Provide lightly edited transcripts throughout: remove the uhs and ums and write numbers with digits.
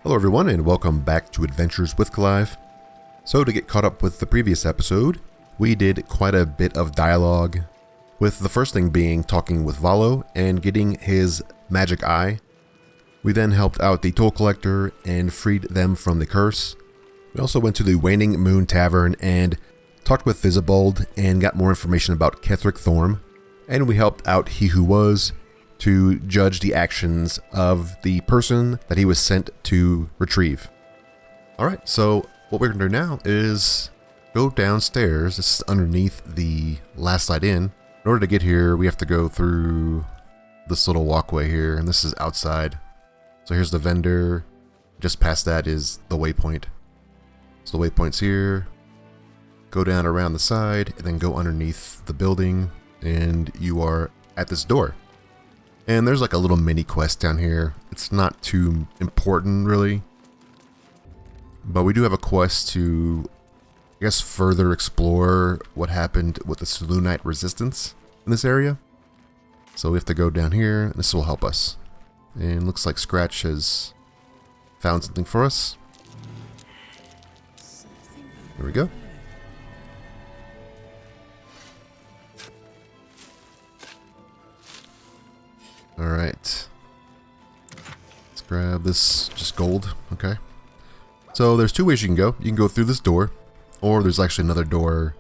Hello everyone and welcome back to Adventures with Clive. So to get caught up with the previous episode, we did quite a bit of dialogue, with the first thing being talking with Valo and getting his magic eye. We then helped out the toll collector and freed them from the curse. We also went to the Waning Moon Tavern and talked with Visibold and got more information about Ketheric Thorm. And we helped out He Who Was to judge the actions of the person that he was sent to retrieve. Alright, so what we're going to do now is go downstairs. This is underneath the last light inn. In order to get here, we have to go through this little walkway here, and this is outside. So here's the vendor. Just past that is the waypoint. So the waypoint's here. Go down around the side, and then go underneath the building, and you are at this door. And there's like a little mini quest down here. It's not too important really, but we do have a quest to, I guess, further explore what happened with the Selunite Resistance in this area. So we have to go down here, and this will help us. And looks like Scratch has found something for us. There we go. Alright, let's grab this, just gold, okay. So there's two ways you can go. You can go through this door, or there's actually another door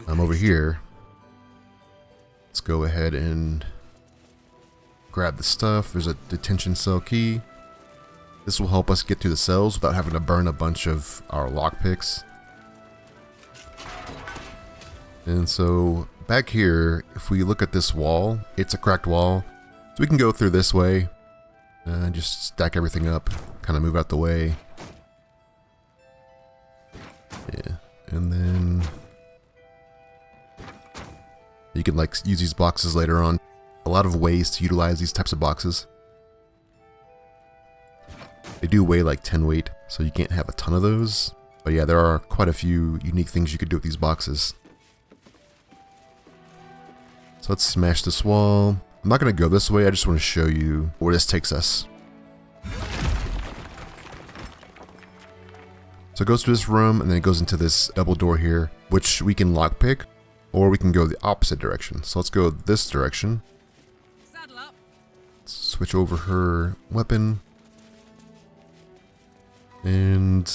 over here. Let's go ahead and grab the stuff. There's a detention cell key. This will help us get to the cells without having to burn a bunch of our lockpicks. And so back here, if we look at this wall, it's a cracked wall. So we can go through this way and just stack everything up, kind of move out the way. Yeah, and then you can like use these boxes later on. A lot of ways to utilize these types of boxes. They do weigh like 10 weight, so you can't have a ton of those. But yeah, there are quite a few unique things you could do with these boxes. So let's smash this wall. I'm not going to go this way, I just want to show you where this takes us. So it goes to this room, and then it goes into this double door here, which we can lockpick, or we can go the opposite direction. So let's go this direction. Saddle up. Switch over her weapon. And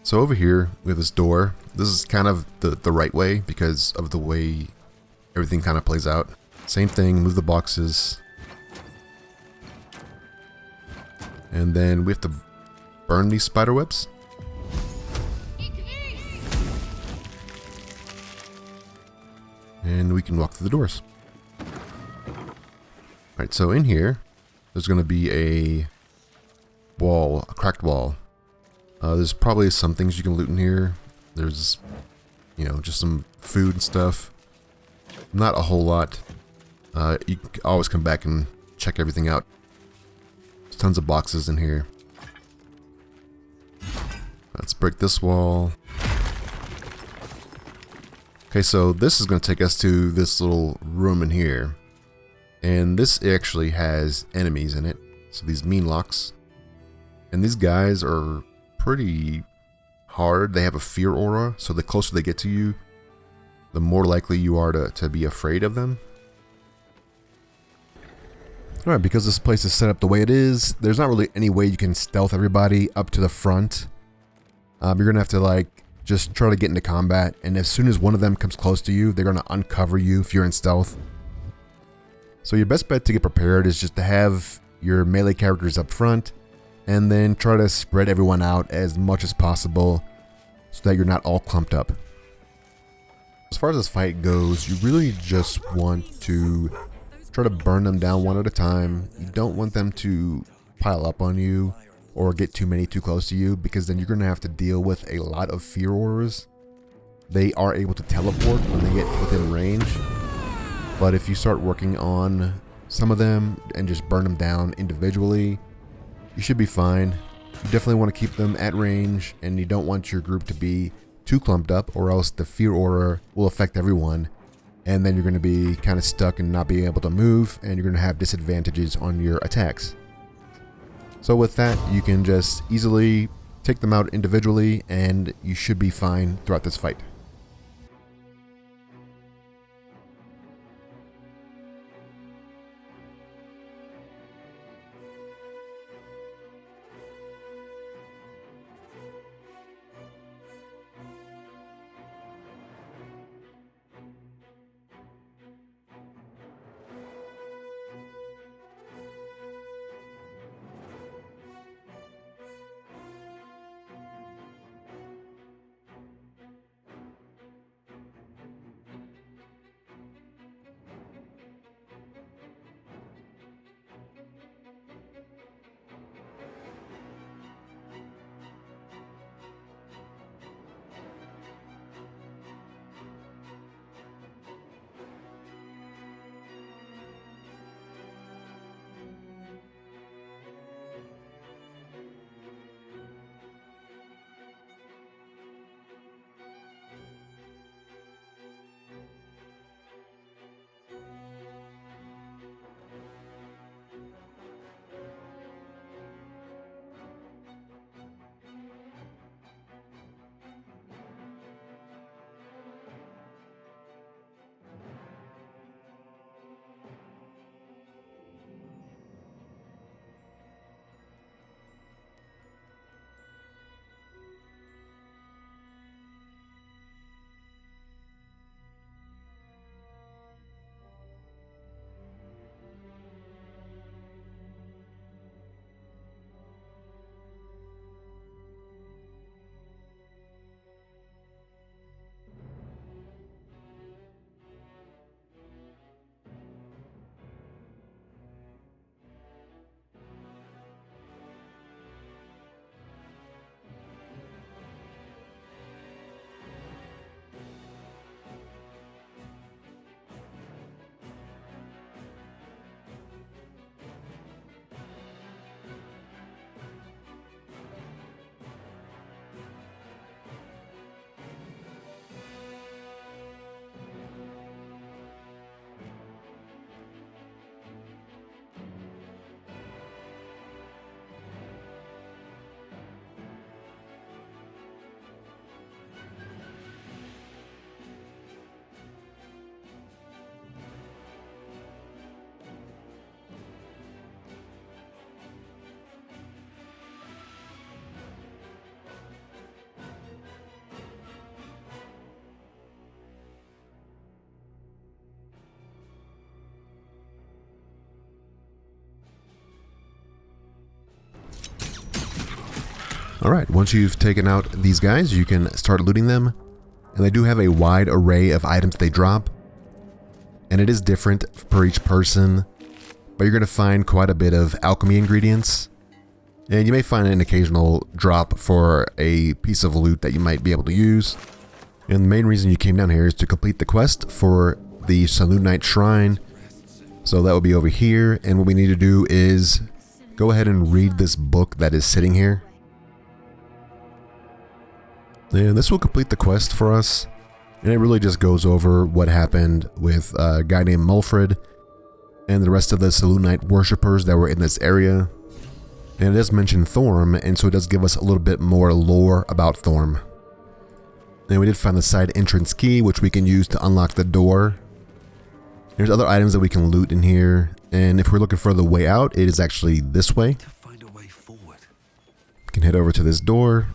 so over here, we have this door. This is kind of the right way because of the way everything kind of plays out. Same thing, move the boxes. And then we have to burn these spider webs. And we can walk through the doors. Alright, so in here, there's going to be a wall, a cracked wall. There's probably some things you can loot in here. There's, you know, just some food and stuff. Not a whole lot. You can always come back and check everything out. There's tons of boxes in here. Let's break this wall. Okay, so this is going to take us to this little room in here. And this actually has enemies in it. So these Meenlocks. And these guys are pretty hard. They have a fear aura, so the closer they get to you, the more likely you are to be afraid of them. Alright, because this place is set up the way it is, there's not really any way you can stealth everybody up to the front. You're going to have to like just try to get into combat, and as soon as one of them comes close to you, they're going to uncover you if you're in stealth. So your best bet to get prepared is just to have your melee characters up front, and then try to spread everyone out as much as possible so that you're not all clumped up. As far as this fight goes, you really just want to try to burn them down one at a time. You don't want them to pile up on you or get too many too close to you, because then you're going to have to deal with a lot of fear auras. They are able to teleport when they get within range, but if you start working on some of them and just burn them down individually, you should be fine. You definitely want to keep them at range, and you don't want your group to be too clumped up, or else the fear aura will affect everyone, and then you're going to be kind of stuck and not being able to move, and you're going to have disadvantages on your attacks. So with that, you can just easily take them out individually and you should be fine throughout this fight. Alright, once you've taken out these guys, you can start looting them. And they do have a wide array of items they drop. And it is different per each person. But you're going to find quite a bit of alchemy ingredients. And you may find an occasional drop for a piece of loot that you might be able to use. And the main reason you came down here is to complete the quest for the Selunite Shrine. So that will be over here. And what we need to do is go ahead and read this book that is sitting here. And this will complete the quest for us. And it really just goes over what happened with a guy named Mulfred and the rest of the Selunite worshippers that were in this area. And it does mention Thorm, and so it does give us a little bit more lore about Thorm. And we did find the side entrance key, which we can use to unlock the door. There's other items that we can loot in here, and if we're looking for the way out, it is actually this way. To find a way forward. We can head over to this door.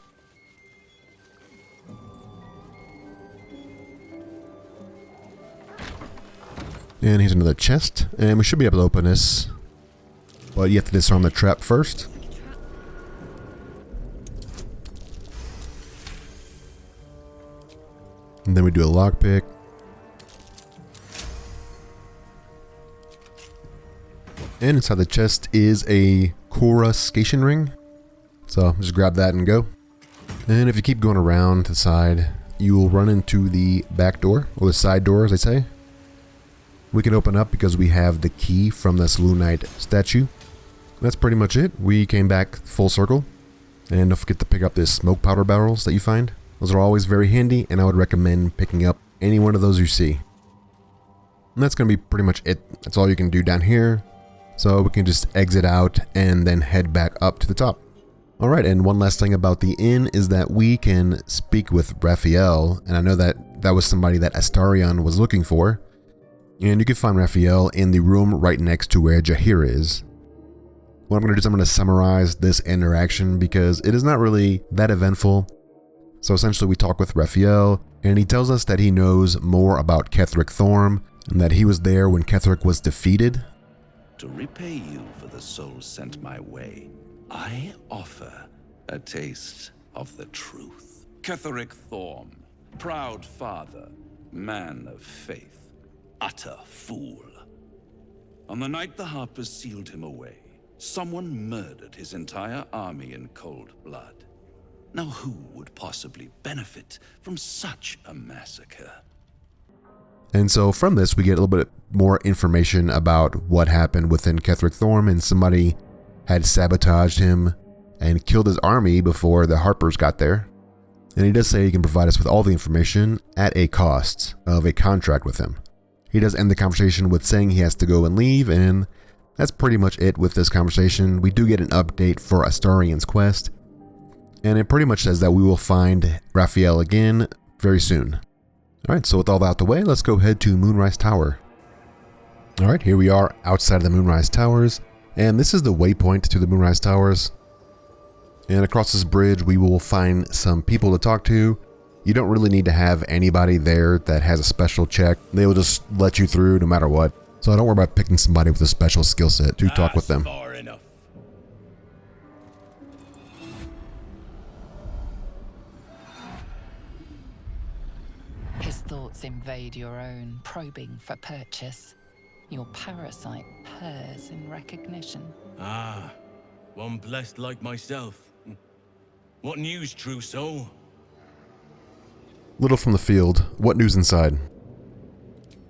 And here's another chest, and we should be able to open this, but you have to disarm the trap first. And then we do a lockpick. And inside the chest is a coruscation ring. So just grab that and go. And if you keep going around to the side, you will run into the back door, or the side door as they say. We can open up because we have the key from the Selunite statue. That's pretty much it. We came back full circle. And don't forget to pick up this smoke powder barrels that you find. Those are always very handy, and I would recommend picking up any one of those you see. And that's going to be pretty much it. That's all you can do down here. So we can just exit out and then head back up to the top. Alright, and one last thing about the inn is that we can speak with Raphael, and I know that that was somebody that Astarion was looking for. And you can find Raphael in the room right next to where Jahir is. What I'm going to do is I'm going to summarize this interaction because it is not really that eventful. So essentially we talk with Raphael, and he tells us that he knows more about Ketheric Thorm, and that he was there when Ketheric was defeated. To repay you for the souls sent my way, I offer a taste of the truth. Ketheric Thorm, proud father, man of faith, utter fool. On the night the Harpers sealed him away, someone murdered his entire army in cold blood. Now who would possibly benefit from such a massacre? And so from this we get a little bit more information about what happened within Ketheric Thorm, and somebody had sabotaged him and killed his army before the Harpers got there. And he does say he can provide us with all the information at a cost of a contract with him. He does end the conversation with saying he has to go and leave, and that's pretty much it with this conversation. We do get an update for Astarion's quest, and it pretty much says that we will find Raphael again very soon. Alright, so with all that out the way, let's go head to Moonrise Tower. Alright, here we are outside of the Moonrise Towers, and this is the waypoint to the Moonrise Towers. And across this bridge we will find some people to talk to. You don't really need to have anybody there that has a special check. They will just let you through no matter what. So don't worry about picking somebody with a special skill set to talk with them. Far enough. His thoughts invade your own, probing for purchase. Your parasite purrs in recognition. Ah, one blessed like myself. What news, true soul? Little from the field. What news inside?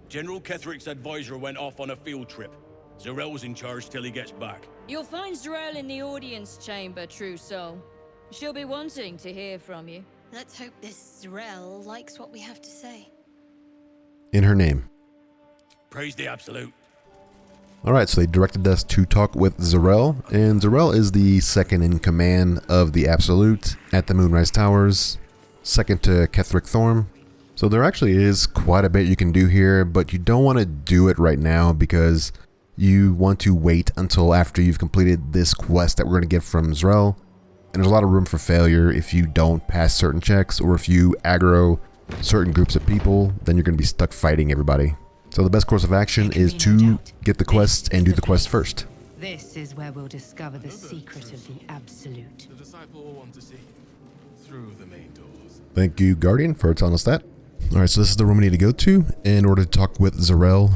General Ketheric's advisor went off on a field trip. Zarel's in charge till he gets back. You'll find Zarel in the audience chamber, true soul. She'll be wanting to hear from you. Let's hope this Zarel likes what we have to say. In her name. Praise the Absolute. Alright, so they directed us to talk with Zarel, and Zarel is the second in command of the Absolute at the Moonrise Towers, second to Ketheric Thorm. So there actually is quite a bit you can do here, but you don't want to do it right now because you want to wait until after you've completed this quest that we're going to get from Zarel. And there's a lot of room for failure if you don't pass certain checks, or if you aggro certain groups of people, then you're going to be stuck fighting everybody. So the best course of action is to get the quests and do the quest first. This is where we'll discover the secret of the Absolute. The disciple will want to see through the main doors. Thank you, Guardian, for telling us that. Alright, so this is the room we need to go to in order to talk with Zarel.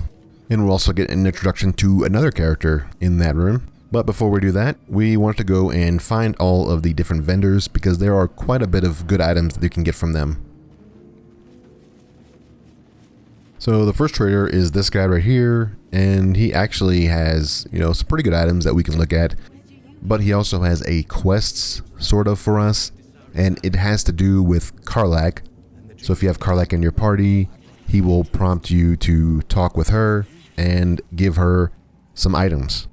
And we'll also get an introduction to another character in that room. But before we do that, we want to go and find all of the different vendors because there are quite a bit of good items that you can get from them. So the first trader is this guy right here, and he actually has, some pretty good items that we can look at, but he also has a quests sort of for us, and it has to do with Karlach. So if you have Karlach in your party, he will prompt you to talk with her and give her some items.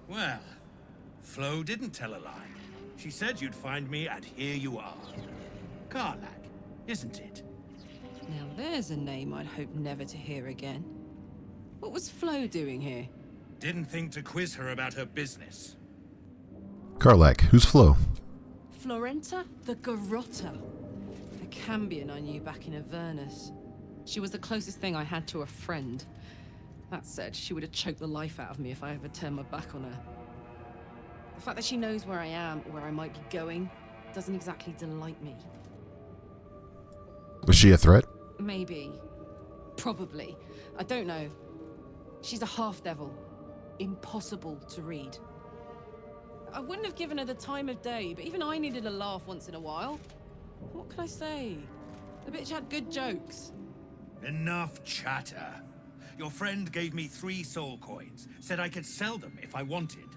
Well, Flo didn't tell a lie. She said you'd find me, and here you are. Karlach, isn't it? Now there's a name I'd hope never to hear again. What was Flo doing here? Didn't think to quiz her about her business. Karlach, who's Flo? Florenta the Garrotta. A Cambion I knew back in Avernus. She was the closest thing I had to a friend. That said, she would have choked the life out of me if I ever turned my back on her. The fact that she knows where I am or where I might be going doesn't exactly delight me. Was she a threat? Maybe. Probably. I don't know. She's a half-devil. Impossible to read. I wouldn't have given her the time of day, but even I needed a laugh once in a while. What can I say? The bitch had good jokes. Enough chatter. Your friend gave me 3 soul coins, said I could sell them if I wanted.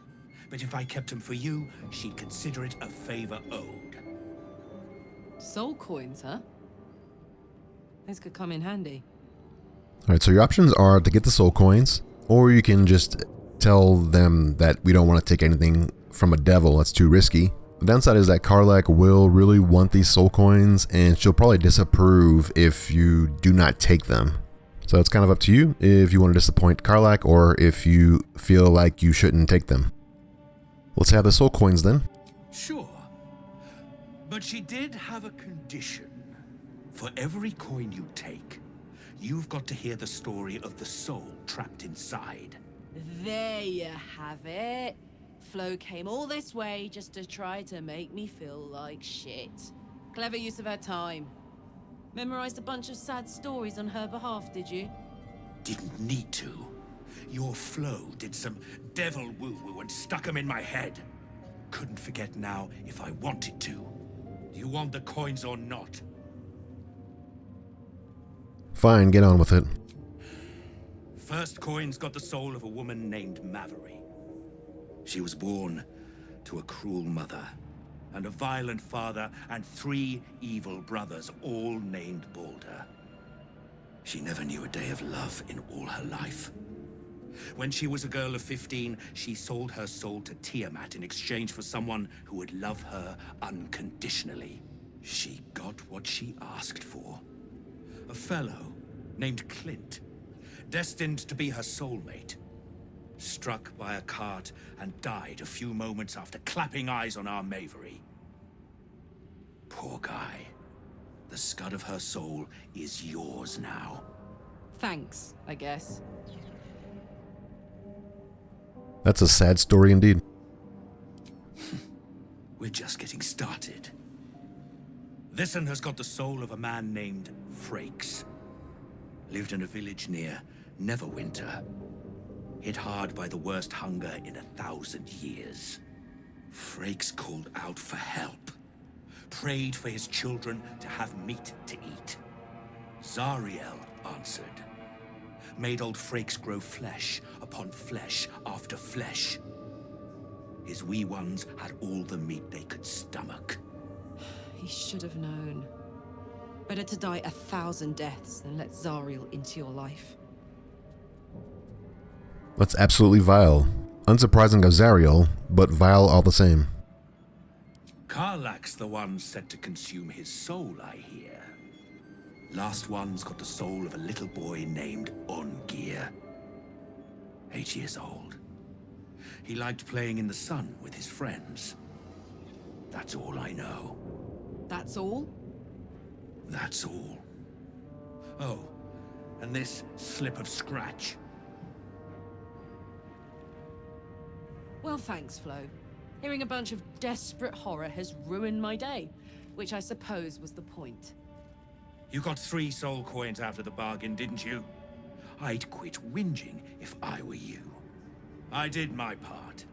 But if I kept them for you, she'd consider it a favor owed. Soul coins, huh? Those could come in handy. Alright, so your options are to get the soul coins, or you can just tell them that we don't want to take anything from a devil, that's too risky. The downside is that Karlach will really want these soul coins, and she'll probably disapprove if you do not take them. So it's kind of up to you if you want to disappoint Karlach or if you feel like you shouldn't take them. Let's have the soul coins then. Sure. But she did have a condition. For every coin you take, you've got to hear the story of the soul trapped inside. There you have it. Flo came all this way just to try to make me feel like shit. Clever use of her time. Memorized a bunch of sad stories on her behalf, did you? Didn't need to. Your Flo did some devil woo-woo and stuck 'em in my head. Couldn't forget now if I wanted to. Do you want the coins or not? Fine, get on with it. First coin's got the soul of a woman named Maveri. She was born to a cruel mother and a violent father and 3 evil brothers, all named Baldur. She never knew a day of love in all her life. When she was a girl of 15, she sold her soul to Tiamat in exchange for someone who would love her unconditionally. She got what she asked for. A fellow named Clint, destined to be her soulmate, struck by a cart and died a few moments after clapping eyes on our Maveri. Poor guy. The scud of her soul is yours now. Thanks, I guess. That's a sad story indeed. We're just getting started. This one has got the soul of a man named Frakes. Lived in a village near Neverwinter. Hit hard by the worst hunger in 1,000 years. Frakes called out for help. Prayed for his children to have meat to eat. Zariel answered. Made old Frakes grow flesh upon flesh after flesh. His wee ones had all the meat they could stomach. He should have known. Better to die 1,000 deaths than let Zariel into your life. That's absolutely vile. Unsurprising of Zariel, but vile all the same. Karlach's the one set to consume his soul, I hear. Last one's got the soul of a little boy named Ongir. 8 years old. He liked playing in the sun with his friends. That's all I know. That's all? That's all. Oh, and this slip of scratch. Well, thanks, Flo. Hearing a bunch of desperate horror has ruined my day, which I suppose was the point. You got 3 soul coins out of the bargain, didn't you? I'd quit whinging if I were you. I did my part.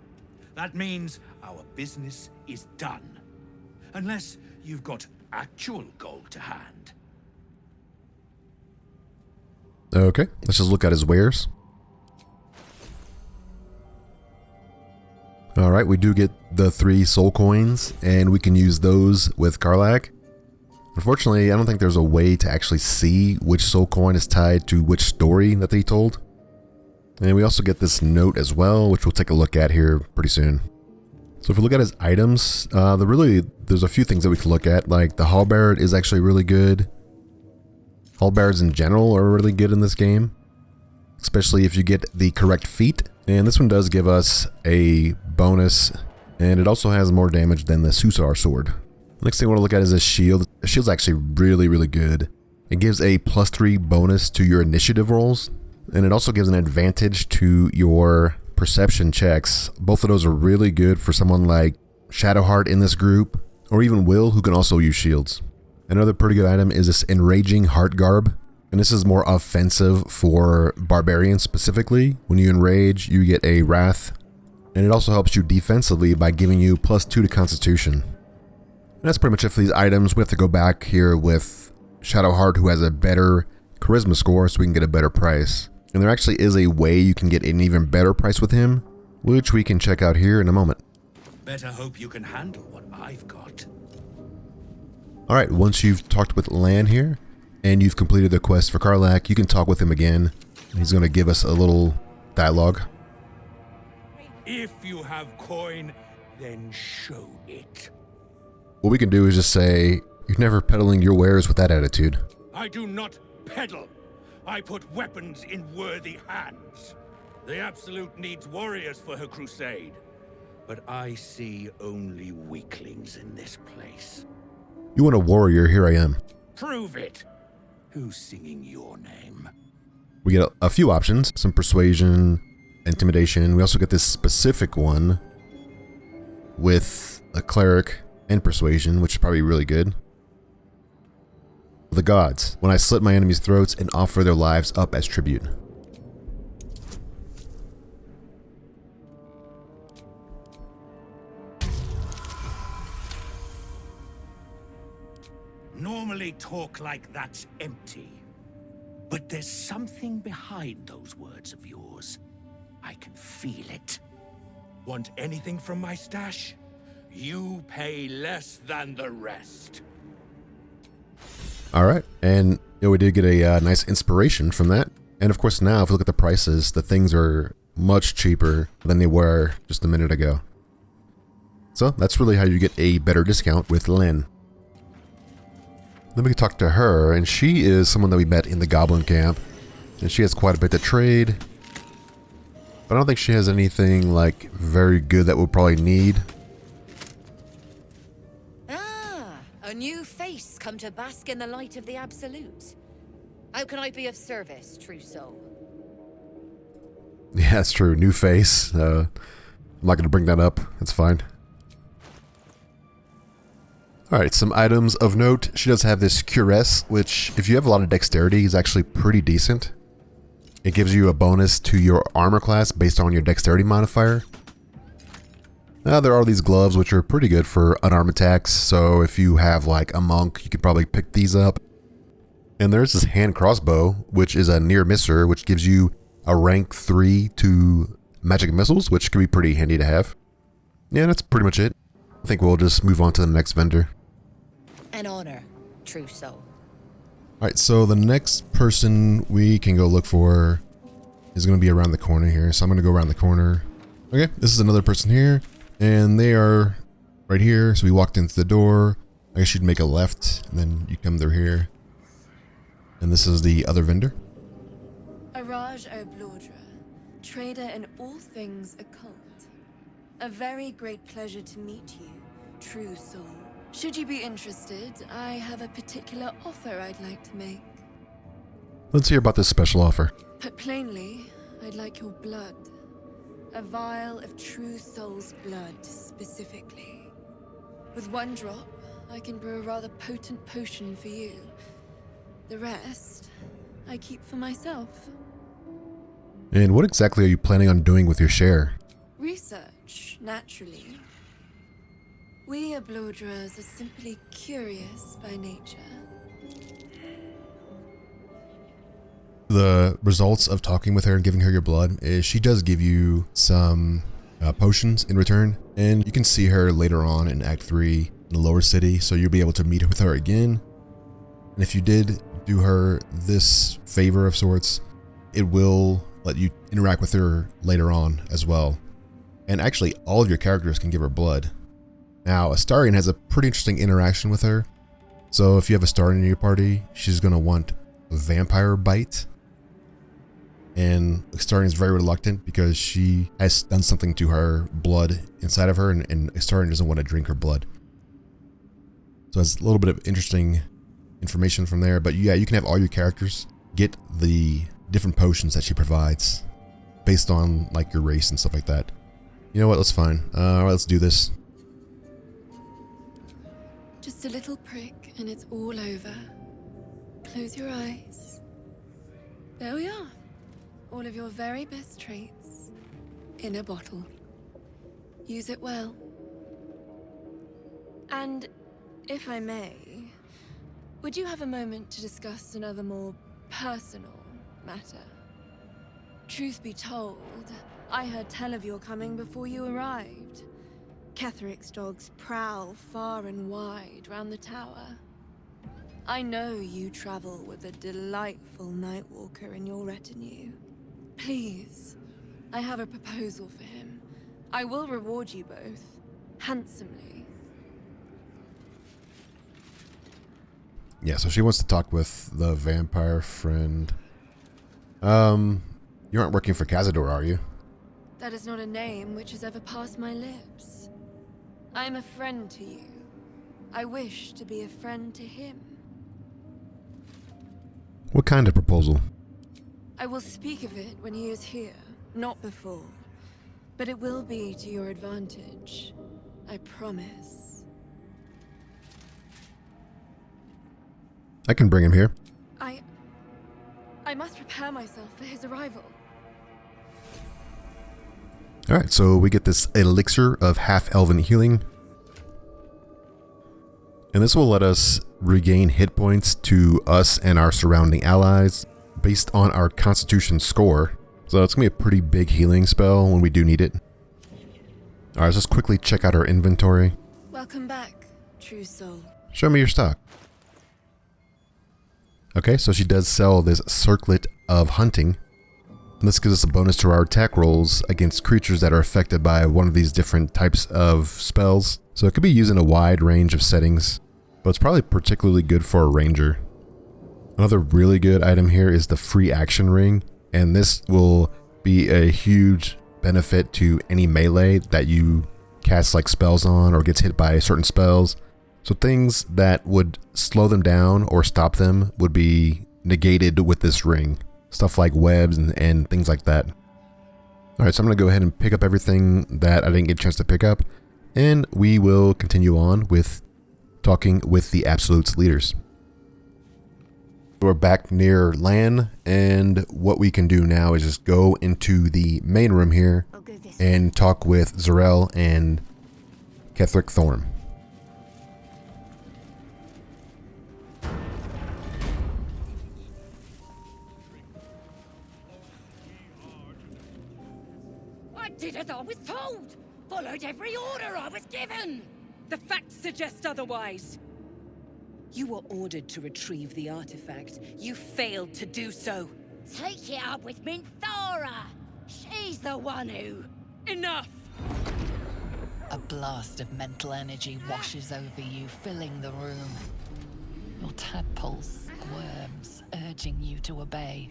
That means our business is done. Unless you've got actual gold to hand. Okay, let's just look at his wares. Alright, we do get the 3 soul coins, and we can use those with Karlach. Unfortunately, I don't think there's a way to actually see which soul coin is tied to which story that they told. And we also get this note as well, which we'll take a look at here pretty soon. So if we look at his items, there's a few things that we can look at, like the halberd is actually really good. Halberds in general are really good in this game, especially if you get the correct feat. And this one does give us a bonus, and it also has more damage than the Susar sword. Next thing I want to look at is a shield. The shield's actually really, really good. It gives a +3 bonus to your initiative rolls, and it also gives an advantage to your perception checks. Both of those are really good for someone like Shadowheart in this group, or even Will, who can also use shields. Another pretty good item is this Enraging Heart Garb, and this is more offensive for barbarians specifically. When you enrage, you get a wrath, and it also helps you defensively by giving you +2 to Constitution. And that's pretty much it for these items. We have to go back here with Shadowheart, who has a better charisma score, so we can get a better price. And there actually is a way you can get an even better price with him, which we can check out here in a moment. Better hope you can handle what I've got. Alright, once you've talked with Lan here, and you've completed the quest for Karlach, you can talk with him again. He's going to give us a little dialogue. If you have coin, then show it. What we can do is just say, you're never peddling your wares with that attitude. I do not peddle. I put weapons in worthy hands. The Absolute needs warriors for her crusade. But I see only weaklings in this place. You want a warrior, here I am. Prove it. Who's singing your name? We get a few options, some persuasion, intimidation. We also get this specific one with a cleric and persuasion, which is probably really good. The gods, when I slit my enemies' throats and offer their lives up as tribute. Normally talk like that's empty. But there's something behind those words of yours. I can feel it. Want anything from my stash? You pay less than the rest. All right, and we did get a nice inspiration from that. And of course now, if you look at the prices, the things are much cheaper than they were just a minute ago. So that's really how you get a better discount with Lynn. Then we can talk to her, and she is someone that we met in the Goblin Camp. And she has quite a bit to trade. But I don't think she has anything like very good that we'll probably need. A new face come to bask in the light of the Absolute. How can I be of service, true soul? Yeah, that's true. New face. I'm not going to bring that up. It's fine. Alright, some items of note. She does have this Cuirass, which, if you have a lot of dexterity, is actually pretty decent. It gives you a bonus to your armor class based on your dexterity modifier. Now, there are these gloves, which are pretty good for unarmed attacks, so if you have like a monk, you could probably pick these up. And there's this hand crossbow, which is a near misser, which gives you a rank 3 to magic missiles, which can be pretty handy to have. Yeah, that's pretty much it. I think we'll just move on to the next vendor. An honor, true soul. Alright, so the next person we can go look for is going to be around the corner here. So I'm going to go around the corner. Okay, this is another person here. And they are right here. So we walked into the door. I guess you'd make a left. And then you come through here. And this is the other vendor. Araj Baldur, trader in all things occult. A very great pleasure to meet you, true soul. Should you be interested, I have a particular offer I'd like to make. Let's hear about this special offer. Put plainly, I'd like your blood. A vial of true soul's blood, specifically. With one drop, I can brew a rather potent potion for you. The rest, I keep for myself. And what exactly are you planning on doing with your share? Research, naturally. We Balduras are simply curious by nature. The results of talking with her and giving her your blood is she does give you some potions in return, and you can see her later on in Act 3 in the lower city, so you'll be able to meet with her again. And if you did do her this favor of sorts, it will let you interact with her later on as well. And actually, all of your characters can give her blood. Now, Astarion has a pretty interesting interaction with her. So if you have Astarion in your party, she's going to want a vampire bite. And Astarion is very reluctant because she has done something to her blood inside of her, and Astarion doesn't want to drink her blood. So it's a little bit of interesting information from there. But yeah, you can have all your characters get the different potions that she provides based on like your race and stuff like that. You know what? That's fine. Alright, let's do this. Just a little prick and it's all over. Close your eyes. There we are. All of your very best traits in a bottle. Use it well. And if I may, would you have a moment to discuss another more personal matter? Truth be told, I heard tell of your coming before you arrived. Ketheric's dogs prowl far and wide round the tower. I know you travel with a delightful Nightwalker in your retinue. Please, I have a proposal for him. I will reward you both, handsomely. Yeah, so she wants to talk with the vampire friend. You aren't working for Cazador, are you? That is not a name which has ever passed my lips. I am a friend to you. I wish to be a friend to him. What kind of proposal? I will speak of it when he is here, not before. But it will be to your advantage. I promise. I can bring him here. I must prepare myself for his arrival. Alright, so we get this elixir of half-elven healing. And this will let us regain hit points to us and our surrounding allies based on our constitution score. So it's going to be a pretty big healing spell when we do need it. Alright, let's just quickly check out our inventory. Welcome back, true soul. Show me your stock. Okay, so she does sell this circlet of hunting. And this gives us a bonus to our attack rolls against creatures that are affected by one of these different types of spells. So it could be used in a wide range of settings, but it's probably particularly good for a ranger. Another really good item here is the free action ring, and this will be a huge benefit to any melee that you cast like spells on or gets hit by certain spells. So things that would slow them down or stop them would be negated with this ring. Stuff like webs and things like that. Alright, so I'm going to go ahead and pick up everything that I didn't get a chance to pick up, and we will continue on with talking with the Absolute's leaders. We're back near Lan, and what we can do now is just go into the main room here and talk with Zarel and Ketheric Thorm. I did as I was told! Followed every order I was given! The facts suggest otherwise. You were ordered to retrieve the artifact. You failed to do so. Take it up with Minthara! She's the one who... Enough! A blast of mental energy washes over you, filling the room. Your tadpoles squirms, urging you to obey.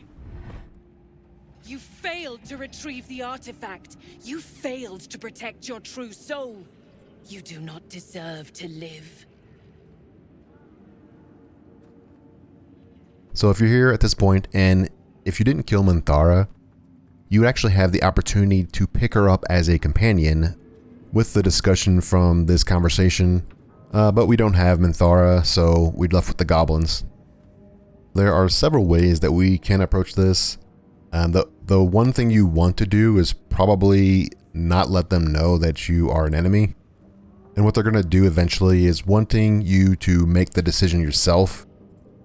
You failed to retrieve the artifact. You failed to protect your true soul. You do not deserve to live. So if you're here at this point, and if you didn't kill Minthara, you would actually have the opportunity to pick her up as a companion with the discussion from this conversation, but we don't have Minthara, so we're left with the goblins. There are several ways that we can approach this. The one thing you want to do is probably not let them know that you are an enemy. And what they're going to do eventually is wanting you to make the decision yourself.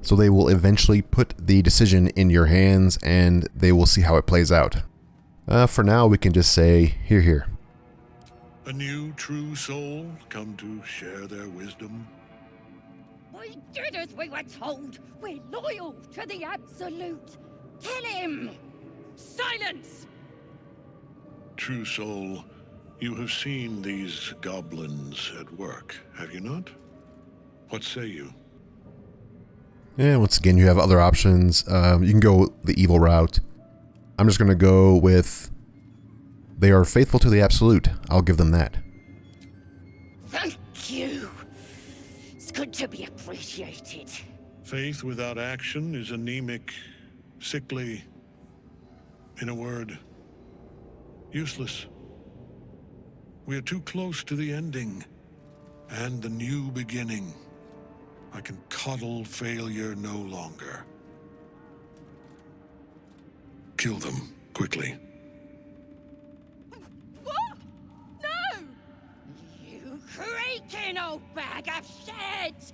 So they will eventually put the decision in your hands and they will see how it plays out. For now, we can just say, hear, hear. A new true soul come to share their wisdom? We did as we were told! We're loyal to the Absolute! Tell him! Silence! True soul, you have seen these goblins at work, have you not? What say you? Yeah, once again, you have other options. You can go the evil route. I'm just going to go with they are faithful to the Absolute. I'll give them that. Thank you. It's good to be appreciated. Faith without action is anemic, sickly, in a word, useless. We are too close to the ending and the new beginning. I can coddle failure no longer. Kill them, quickly. What? No! You creaking old bag of shit!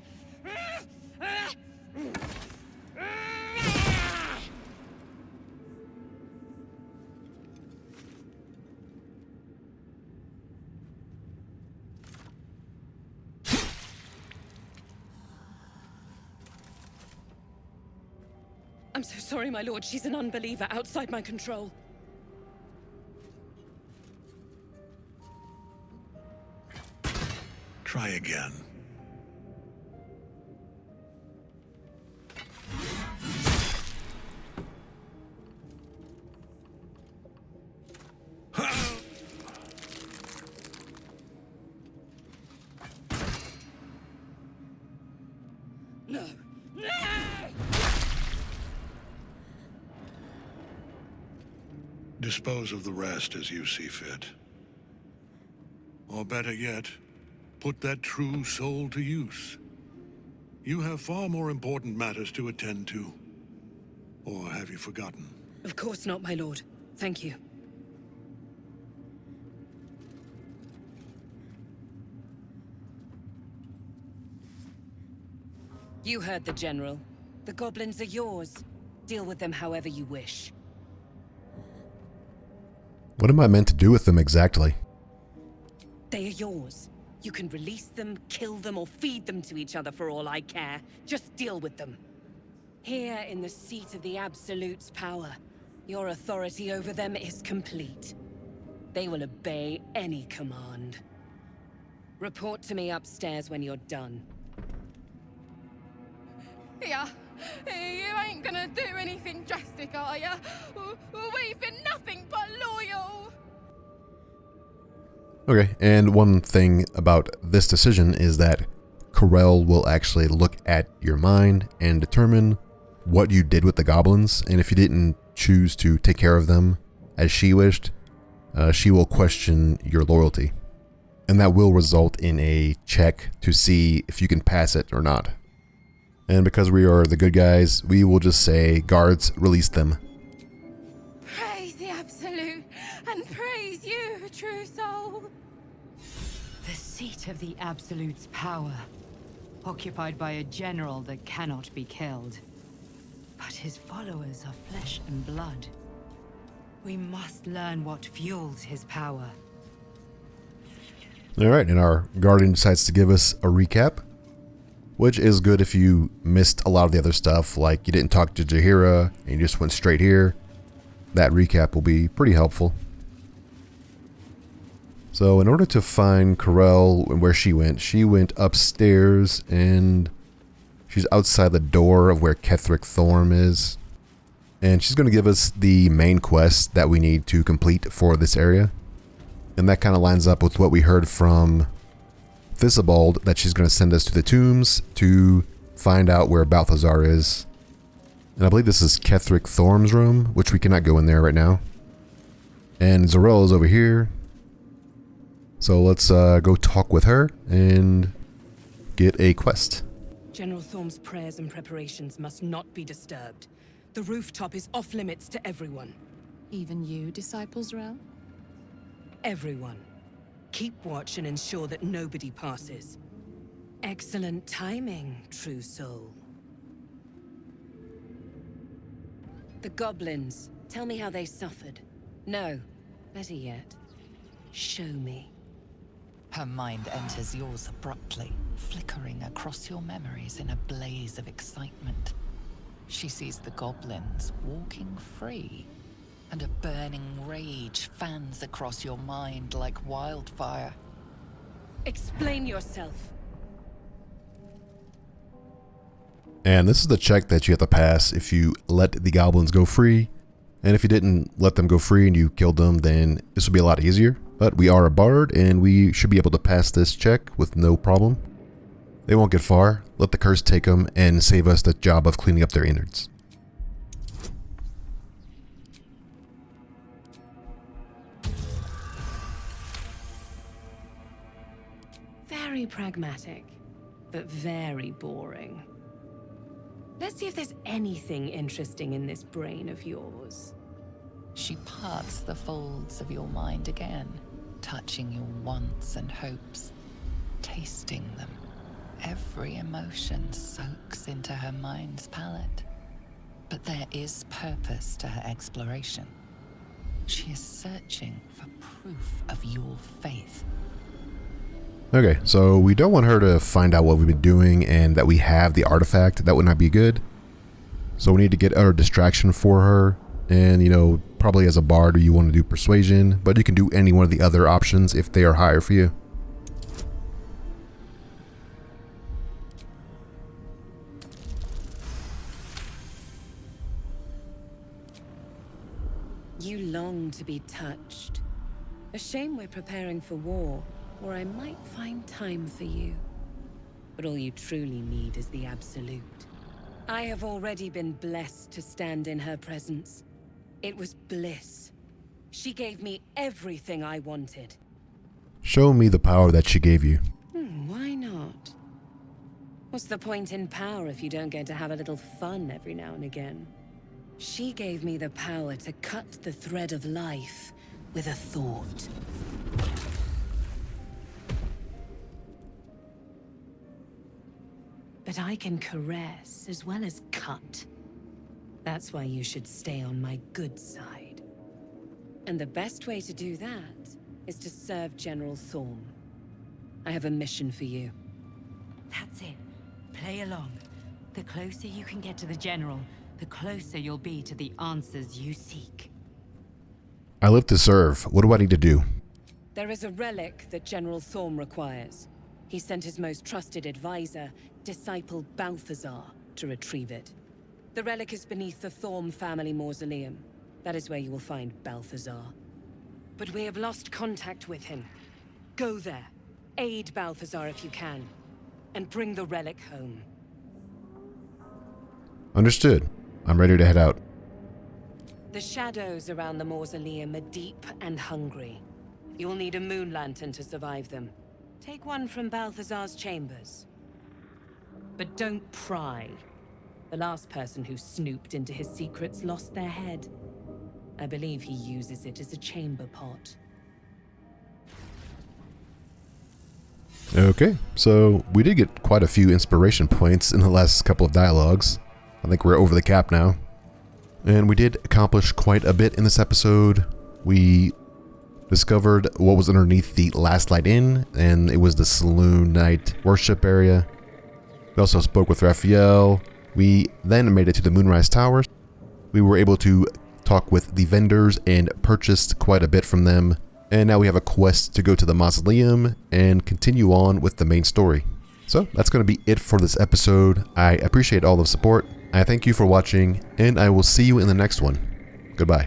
I'm so sorry, my lord. She's an unbeliever outside my control. Try again. No. No! Dispose of the rest as you see fit. Or better yet, put that true soul to use. You have far more important matters to attend to. Or have you forgotten? Of course not, my lord. Thank you. You heard the General. The goblins are yours. Deal with them however you wish. What am I meant to do with them exactly? They are yours. You can release them, kill them, or feed them to each other for all I care. Just deal with them. Here in the seat of the Absolute's power, your authority over them is complete. They will obey any command. Report to me upstairs when you're done. Yeah, you ain't gonna do anything drastic, are ya? We've been nothing but loyal. Okay, and one thing about this decision is that Corel will actually look at your mind and determine what you did with the goblins, and if you didn't choose to take care of them as she wished, she will question your loyalty. And that will result in a check to see if you can pass it or not. And because we are the good guys, we will just say, guards, release them. Praise the Absolute, and praise you, true soul. The seat of the Absolute's power, occupied by a general that cannot be killed. But his followers are flesh and blood. We must learn what fuels his power. Alright, and our guardian decides to give us a recap, which is good if you missed a lot of the other stuff, like you didn't talk to Jaheira and you just went straight here. That recap will be pretty helpful. So in order to find Corel and where she went upstairs, and she's outside the door of where Ketheric Thorm is. And she's going to give us the main quest that we need to complete for this area. And that kind of lines up with what we heard from Thisibald, that she's going to send us to the tombs to find out where Balthazar is. And I believe this is Ketheric Thorm's room, which we cannot go in there right now. And Zarel is over here. So let's go talk with her and get a quest. General Thorm's prayers and preparations must not be disturbed. The rooftop is off limits to everyone. Even you, Disciple Zrel? Everyone. Keep watch and ensure that nobody passes. Excellent timing, true soul. The goblins. Tell me how they suffered. No, better yet, show me. Her mind enters yours abruptly, flickering across your memories in a blaze of excitement. She sees the goblins walking free, and a burning rage fans across your mind like wildfire. Explain yourself. And this is the check that you have to pass if you let the goblins go free. And if you didn't let them go free and you killed them, then this will be a lot easier. But we are a bard, and we should be able to pass this check with no problem. They won't get far. Let the curse take them and save us the job of cleaning up their innards. Very pragmatic, but very boring. Let's see if there's anything interesting in this brain of yours. She parts the folds of your mind again, touching your wants and hopes, tasting them. Every emotion soaks into her mind's palette. But there is purpose to her exploration. She is searching for proof of your faith. Okay, so we don't want her to find out what we've been doing and that we have the artifact. That would not be good. So we need to get our distraction for her. And, you know, probably as a bard you want to do persuasion, but you can do any one of the other options if they are higher for you. You long to be touched. A shame we're preparing for war, or I might find time for you. But all you truly need is the Absolute. I have already been blessed to stand in her presence. It was bliss. She gave me everything I wanted. Show me the power that she gave you. Why not? What's the point in power if you don't get to have a little fun every now and again? She gave me the power to cut the thread of life with a thought. But I can caress as well as cut. That's why you should stay on my good side. And the best way to do that is to serve General Thorm. I have a mission for you. That's it. Play along. The closer you can get to the General, the closer you'll be to the answers you seek. I live to serve. What do I need to do? There is a relic that General Thorm requires. He sent his most trusted advisor, disciple Balthazar, to retrieve it. The relic is beneath the Thorm family mausoleum. That is where you will find Balthazar. But we have lost contact with him. Go there, aid Balthazar if you can, and bring the relic home. Understood. I'm ready to head out. The shadows around the mausoleum are deep and hungry. You will need a moon lantern to survive them. Take one from Balthazar's chambers. But don't pry. The last person who snooped into his secrets lost their head. I believe he uses it as a chamber pot. Okay, so we did get quite a few inspiration points in the last couple of dialogues. I think we're over the cap now. And we did accomplish quite a bit in this episode. We discovered what was underneath the Last Light Inn, and it was the Selunite worship area. We also spoke with Raphael. We then made it to the Moonrise Towers. We were able to talk with the vendors and purchased quite a bit from them. And now we have a quest to go to the mausoleum and continue on with the main story. So that's going to be it for this episode. I appreciate all the support. I thank you for watching, and I will see you in the next one. Goodbye.